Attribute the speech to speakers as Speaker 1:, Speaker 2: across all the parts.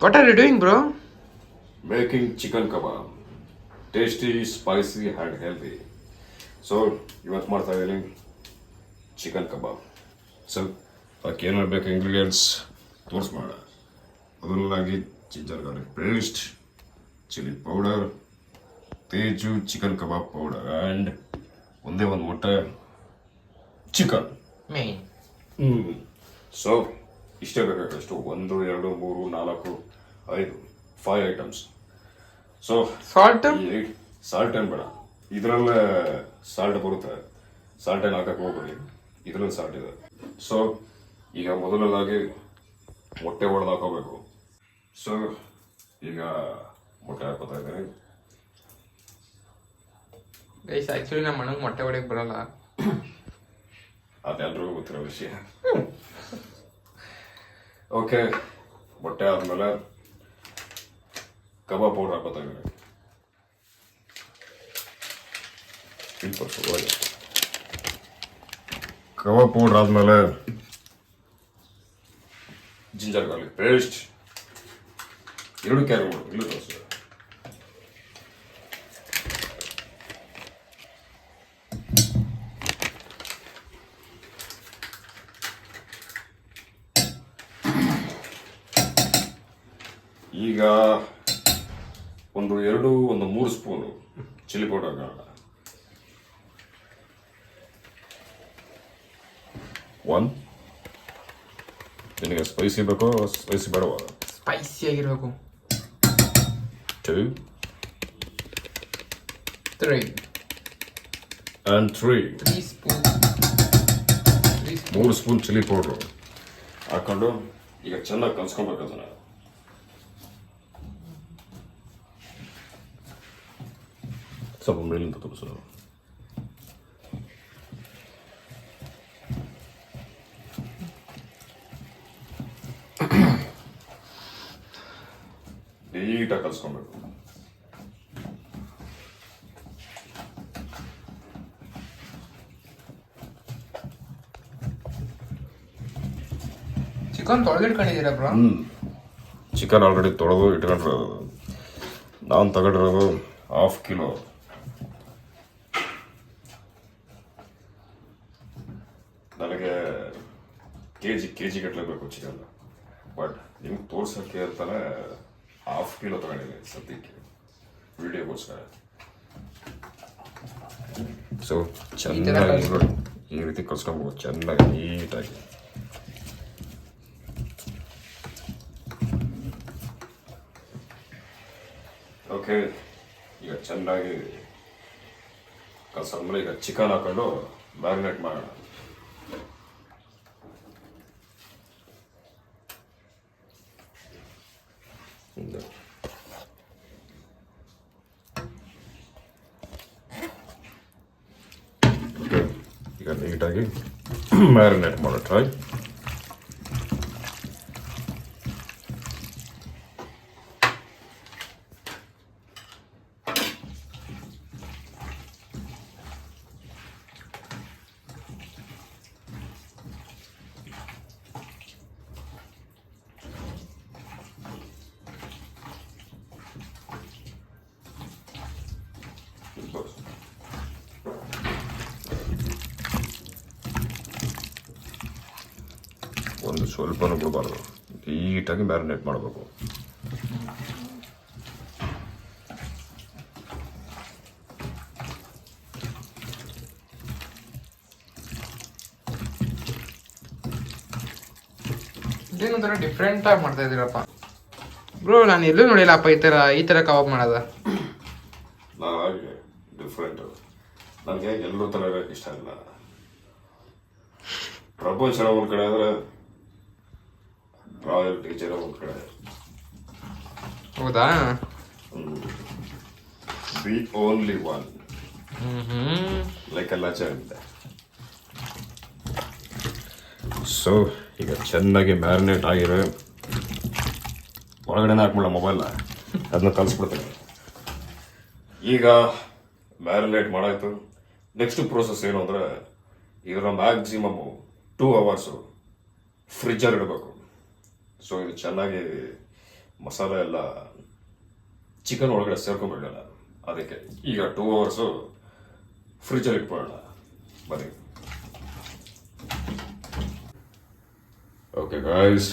Speaker 1: What are you doing, bro?
Speaker 2: Making chicken kebab. Tasty, spicy and healthy. So, ಇವತ್ತು ಮಾಡ್ತಾ ಇದ್ದೀನಿ chicken ಕಬಾಬ್. So ಅದಕ್ಕೆ ಏನೇನು ಬೇಕು ಇಂಗ್ರೀಡಿಯೆಂಟ್ಸ್ ತೋರಿಸ್ಬೋಣ. ಮೊದಲನಾಗಿ ginger garlic paste, chilli powder, ತೇಜು ಚಿಕನ್ ಕಬಾಬ್ ಪೌಡರ್ ಆ್ಯಂಡ್ ಒಂದೇ ಒಂದು ಮೊಟ್ಟೆ ಚಿಕನ್.
Speaker 1: Main.
Speaker 2: ಸೊ ಇಷ್ಟೇ ಬೇಕಾಗಷ್ಟು 1 2 3 4 5 5 ಐಟಮ್ಸ್. So
Speaker 1: Salt?
Speaker 2: ಸಾಲ್ಟ್ ಏನು ಬೇಡ, ಇದರಲ್ಲೇ ಸಾಲ್ಟ್ ಬರುತ್ತೆ. ಸಾಲ್ಟ್ ಏನು ಹಾಕಕ್ಕೆ ಹೋಗ್ಬೇಡಿ, ಇದರಲ್ಲಿ ಸಾಲ್ಟ್ ಇದೆ. ಸೊ ಈಗ ಮೊದಲನೇದಾಗಿ ಮೊಟ್ಟೆ ಒಡೆದು ಹಾಕೋಬೇಕು. ಸೊ ಈಗ ಮೊಟ್ಟೆ ಹಾಕೋತಾ ಇದ್ದೀನಿ.
Speaker 1: ಗೈಸ್ ಆ್ಯಕ್ಚುಲಿ ನಮ್ಮ ಅಣ್ಣಂಗೆ ಮೊಟ್ಟೆ ಹೊಡೆಯಕ್ಕೆ ಬರಲ್ಲ.
Speaker 2: ಅದೆಲ್ಲರಿಗೂ ಗೊತ್ತಿರೋ ವಿಷಯ. ಓಕೆ, ಮೊಟ್ಟೆ ಆದಮೇಲೆ ಕಬಾಬ್ ಪೌಡರ್ ಹಾಕೋತಾ ಇದ್ದೀನಿ. ಕಬಾಬ್ ಪೌಡರ್ ಆದಮೇಲೆ ಜಿಂಜರ್ ಗಾರ್ಲಿಕ್ ಪೇಸ್ಟ್ 2 ಕ್ಯಾರಿ ಮಾಡು, ಇಲ್ಲ ತೋರಿಸಿ. ಈಗ ಒಂದು 3 ಸ್ಪೂನು ಚಿಲ್ಲಿ ಪೌಡರ್ ಹಾಕೋಣ. 1 ನಿನಗೆ ಸ್ಪೈಸಿ ಬೇಕೋ ಸ್ಪೈಸಿ ಬೇಡವಾ?
Speaker 1: ಸ್ಪೈಸಿ ಆಗಿರಬೇಕು.
Speaker 2: 2
Speaker 1: 3
Speaker 2: and 3
Speaker 1: spoon
Speaker 2: 3 spoon chilli powder ಹಾಕೊಂಡು ಈಗ ಚೆನ್ನಾಗಿ ಕಲ್ಸ್ಕೊಬೇಕು ಅದನ್ನು. ಸ್ವಲ್ಪ ಮೇಲಿಂದ ತೋರಿಸು. ನೀಟಾಗಿ ಕಲ್ಸ್ಕೊಬೇಕು.
Speaker 1: ಚಿಕನ್ ತೊಳೆದಿಟ್ಕೊಂಡಿದ್ದೀರಾ ಬ್ರೋ?
Speaker 2: ಚಿಕನ್ ಆಲ್ರೆಡಿ ತೊಳೆದು ಇಟ್ಕೊಂಡಿರೋದು. ನಾನು ತಗೊಂಡಿರೋದು 1/2 ಕಿಲೋ. ನನಗೆ ಕೆ ಜಿ ಗಟ್ಟಲೆ ಬೇಕು ಚಿಕನ್. ಬಟ್ ನಿಮ್ಗೆ ತೋರ್ಸೋಕ್ಕೆ ಅಂತಾನೆ 1/2 ಕಿಲೋ ತಗೊಂಡಿದ್ದೀನಿ ಸದ್ಯಕ್ಕೆ ವಿಡಿಯೋಗೋಸ್ಕರ. ಸೊ ಚೆನ್ನಾಗಿ ನೋಡಿ ಈ ರೀತಿ ಕಲ್ಸ್ಕೊಬೋದು ಚೆನ್ನಾಗಿ ನೀಟಾಗಿ. ಓಕೆ, ಈಗ ಚೆನ್ನಾಗಿ ಕಲ್ಸಾದ್ಮೇಲೆ ಈಗ ಚಿಕನ್ ಹಾಕೊಂಡು ಮ್ಯಾರಿನೇಟ್ ಮಾಡೋಣ. ಓಕೆ, ಈಗ ನೀಟಾಗಿ ಮ್ಯಾರಿನೇಟ್ ಮಾಡೋ ಟ್ರೈ. ಒಂದು ಸ್ವಲ್ಪನೂ ಬಿಡಬಾರ್ದು, ನೀಟಾಗಿ ಮ್ಯಾರಿನೇಟ್ ಮಾಡಬೇಕು.
Speaker 1: ಇದೇನೊಂಥರ ಡಿಫ್ರೆಂಟ್ ಆಗಿ ಮಾಡ್ತಾ ಇದ್ದೀರಪ್ಪ ಬ್ರೋ. ನಾನು ಎಲ್ಲೂ ನೋಡಿಲ್ಲಪ್ಪ ಈ ಥರ ಕಬಾಬ್ ಮಾಡೋದ.
Speaker 2: ಹಾಗೆ ಡಿಫ್ರೆಂಟ್. ನನಗೆ ಎಲ್ಲರೂ ಥರ ಇರೋಕ್ಕೆ ಇಷ್ಟ ಇಲ್ಲ. ಪ್ರಪಂಚ ಒಂದು ಕಡೆ ಆದರೆ ರಾಯಲ್ ಟೀಚರ್ ಒಂದು ಕಡೆ.
Speaker 1: ಹೌದಾ?
Speaker 2: The only one, like a legend. So ಈಗ ಚೆನ್ನಾಗಿ ಮ್ಯಾರಿನೇಟ್ ಆಗಿರೋ ಒಳಗಡೆನೇ ಹಾಕ್ಬಿಡ ಮೊಬೈಲ್ನ, ಅದನ್ನ ಕಲಿಸ್ಬಿಡ್ತೀನಿ. ಈಗ ಮ್ಯಾರಿನೇಟ್ ಮಾಡಾಯ್ತು. ನೆಕ್ಸ್ಟ್ ಪ್ರೋಸೆಸ್ ಏನು ಅಂದರೆ ಇದರ ಮ್ಯಾಕ್ಸಿಮಮ್ 2 ಅವರ್ಸು ಫ್ರಿಜ್ಜಲ್ಲಿ ಇಡಬೇಕು. ಸೊ ಇದು ಚೆನ್ನಾಗಿ ಮಸಾಲೆ ಎಲ್ಲ ಚಿಕನ್ ಒಳಗಡೆ ಸೇರ್ಕೊಬೇಕಲ್ಲ, ಅದಕ್ಕೆ ಈಗ 2 hours ಫ್ರಿಜ್ಜಲ್ಲಿ ಇಟ್ಕೊಳ್ಳೋಣ. ಬನ್ನಿ. ಓಕೆ ಗಾಯ್ಸ್,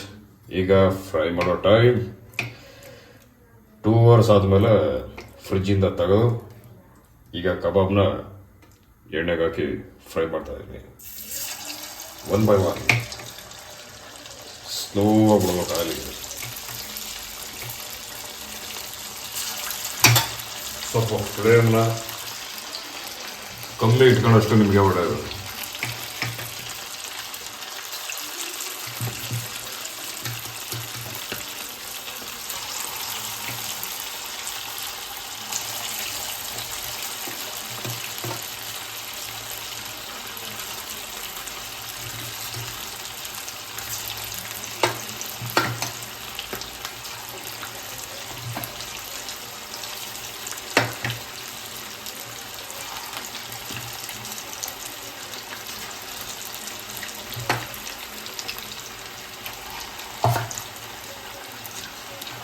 Speaker 2: ಈಗ ಫ್ರೈ ಮಾಡೋ ಟೈಮ್. 2 hours ಆದಮೇಲೆ ಫ್ರಿಜ್ಜಿಂದ ತೆಗೆದು ಈಗ ಕಬಾಬ್ನ ಎಣ್ಣೆಗೆ ಹಾಕಿ ಫ್ರೈ ಮಾಡ್ತಾ ಇದ್ದೀನಿ. 1 by 1 ಸ್ಲೋ ಆಗಿ ಬಿಡ್ಬೇಕು ಆಗಲಿ. ಸ್ವಲ್ಪ ಫ್ಲೇಮ್ನ ಕಮ್ಮಿ ಇಟ್ಕೊಂಡಷ್ಟು ನಿಮಗೆ ಒಳ್ಳೆಯದು.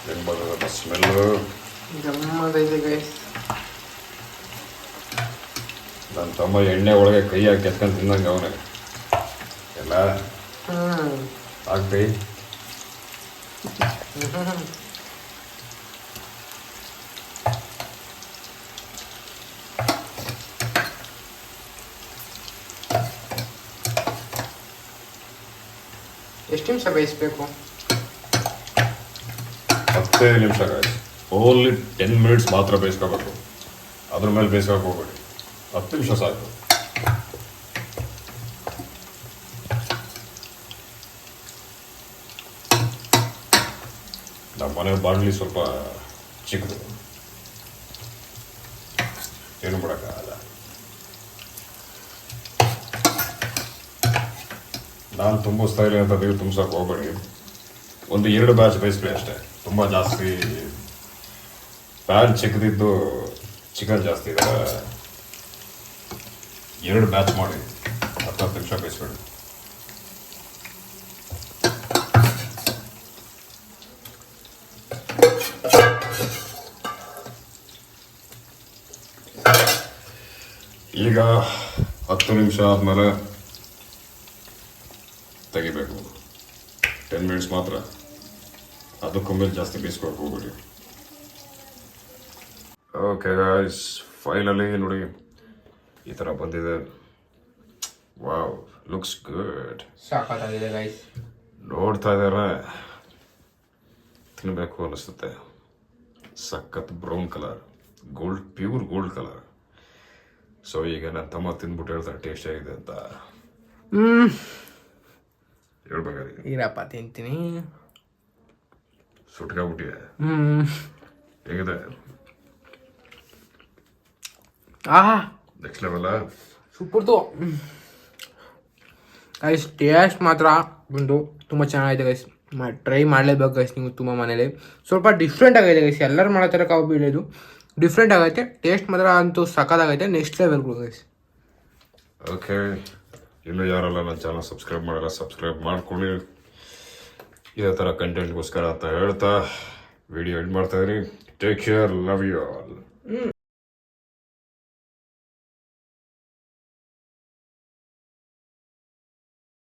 Speaker 2: ಹೆಂಗೆ ಬರ್ತದಲ್ಲ ಸ್ಮೆಲ್ಲು.
Speaker 1: ಗಮ್ಮತ್ತೈತೆ ಗೈಸ್.
Speaker 2: ನನ್ನ ತಮ್ಮ ಎಣ್ಣೆ ಒಳಗೆ ಕೈ ಹಾಕಿ ಎತ್ಕೊಂಡು ತಿಂದಂಗೆ ಅವನೇ ಎಲ್ಲ ಹಾಕ್ತಿ.
Speaker 1: ಎಷ್ಟು ನಿಮಿಷ ಬೇಯಿಸ್ಬೇಕು?
Speaker 2: 10 ನಿಮಿಷ ಗಾಯ್ಸ್. ಓನ್ಲಿ 10 minutes ಮಾತ್ರ ಬೇಯಿಸ್ಕೋಬೇಕು. ಅದ್ರ ಮೇಲೆ ಬೇಯಿಸ್ಕೋಕೆ ಹೋಗ್ಬೇಡಿ. 10 ನಿಮಿಷ ಸಾಕು. ನಮ್ಮ ಮನೆ ಬಾಣಲಿ ಸ್ವಲ್ಪ ಚಿಕ್ಕದು, ಏನು ಮಾಡೋಕ್ಕಾಗಲ್ಲ. ನಾನು ತುಂಬಿಸ್ತಾ ಇಲ್ಲ ಅಂತ ನೀವು ತುಂಬಿಸೋಕೆ ಹೋಗ್ಬೇಡಿ. 1-2 ಬ್ಯಾಚ್ ಬೇಯಿಸ್ಬೇಡಿ ಅಷ್ಟೇ. ತುಂಬ ಜಾಸ್ತಿ ಪ್ಯಾನ್ ಚಿಕ್ಕದಿದ್ದು ಚಿಕನ್ ಜಾಸ್ತಿ ಇದೆ. 2 ಬ್ಯಾಚ್ ಮಾಡಿ 10 ನಿಮಿಷ ಬೇಯಿಸ್ಬೇಡಿ. ಈಗ 10 ನಿಮಿಷ ಆದಮೇಲೆ ತೆಗಿಬೇಕು. 10 minutes ಮಾತ್ರ. ಅದಕ್ಕೊಮ್ಮೆ ಜಾಸ್ತಿ ಬೇಯಿಸ್ಕೊಳಕ್ಕೆ ಹೋಗ್ಬೇಡಿ. ಓಕೆ ಗಾಯ್ಸ್, ಫೈನಲಿ ನೋಡಿ ಈ ಥರ ಬಂದಿದೆ. Wow, looks good.
Speaker 1: ಸಾಕಾಗಿದೆ ಗೈಸ್.
Speaker 2: ನೋಡ್ತಾ ಇದ್ದಾರೆ ತಿನ್ನಬೇಕು ಅನ್ನಿಸುತ್ತೆ. ಸಖತ್ brown colour, gold, pure gold colour. So ಈಗ ನನ್ನ ತಮ್ಮ ತಿಂದ್ಬಿಟ್ಟು ಹೇಳ್ತಾರೆ ಟೇಸ್ಟ್ ಆಗಿದೆ ಅಂತ. ಹೇಳ್ಬೇಕಾದ್ರೆ
Speaker 1: ಈರಪ್ಪ ತಿಂತೀನಿ.
Speaker 2: ಸುಟ್ಕೊಂಡ್ಬಿಟ್ಟಿದೆ. ಹೇಗಿದೆ? ನೆಕ್ಸ್ಟ್ ಲೆವೆಲ್ಲ
Speaker 1: ಸೂಪರ್ದು ಗೈಸ್. ಟೇಸ್ಟ್ ಮಾತ್ರ ಒಂದು ತುಂಬ ಚೆನ್ನಾಗಿದೆ ಗೈಸ್. ಟ್ರೈ ಮಾಡಲೇಬೇಕು ಗೈಸ್ ನೀವು ತುಂಬ ಮನೇಲಿ. ಸ್ವಲ್ಪ ಡಿಫ್ರೆಂಟ್ ಆಗೈತೆ ಗೈಸ್. ಎಲ್ಲರೂ ಮಾಡೋ ಥರ ಕಬಾಬ್ ಇದು ಡಿಫ್ರೆಂಟ್ ಆಗೈತೆ. ಟೇಸ್ಟ್ ಮಾತ್ರ ಅಂತೂ ಸಖತ್ತಾಗೈತೆ. ನೆಕ್ಸ್ಟ್ ಲೆವೆಲ್ಗಳು ಗೈಸ್.
Speaker 2: ಓಕೆ, ಇನ್ನೂ ಯಾರೆಲ್ಲ ನನ್ನ ಚಾನಲ್ ಸಬ್ಸ್ಕ್ರೈಬ್ ಮಾಡಲ್ಲ ಸಬ್ಸ್ಕ್ರೈಬ್ ಮಾಡ್ಕೊಳ್ಳಿ. ಇದೇ ಥರ ಕಂಟೆಂಟ್ಗೋಸ್ಕರ ಅಂತ ಹೇಳ್ತಾ ವಿಡಿಯೋ ಎಂಡ್ ಮಾಡ್ತಾಯಿದ್ದೀನಿ. Take care, love you all.